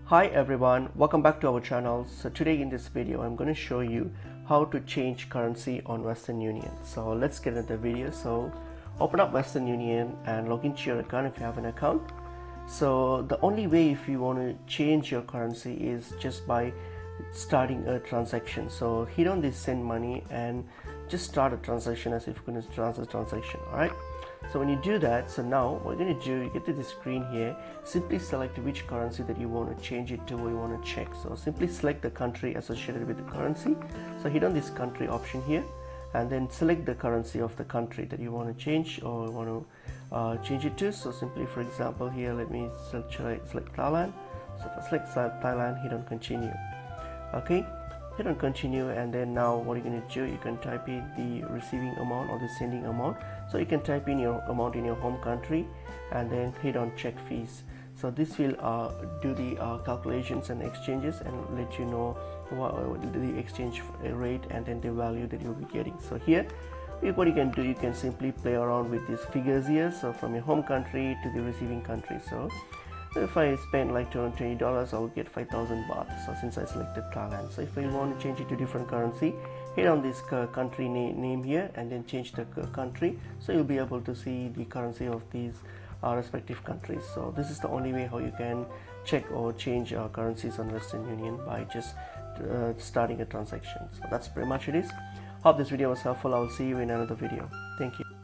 Hi everyone, welcome back to our channel. So today in this video I'm going to show you how to change currency on Western Union. So let's get into the video. So open up Western Union and log into your account if you have an account. So the only way if you want to change your currency is just by starting a transaction. So hit on this send money and just start a transaction as if you're going to transfer transaction. Alright, so when you do that, so now what you're going to do, you get to the screen here, simply select which currency that you want to change it to or you want to check. So simply select the country associated with the currency. So hit on this country option here and then select the currency of the country that you want to change or want to change it to. So simply, for example, here let me select Thailand. So if I select Thailand, hit on continue. Okay, hit on continue, and then now what you're going to do, you can type in the receiving amount or the sending amount. So you can type in your amount in your home country and then hit on check fees. So this will do the calculations and exchanges and let you know what the exchange rate and then the value that you'll be getting. So here what you can do, you can simply play around with these figures here. So from your home country to the receiving country. So if I spend like $220, I'll get 5,000 baht. So since I selected Thailand, so if I want to change it to different currency, hit on this country name here and then change the country. So you'll be able to see the currency of these respective countries. So this is the only way how you can check or change currencies on Western Union by just starting a transaction. So that's pretty much it is. Hope this video was helpful. I'll see you in another video. Thank you.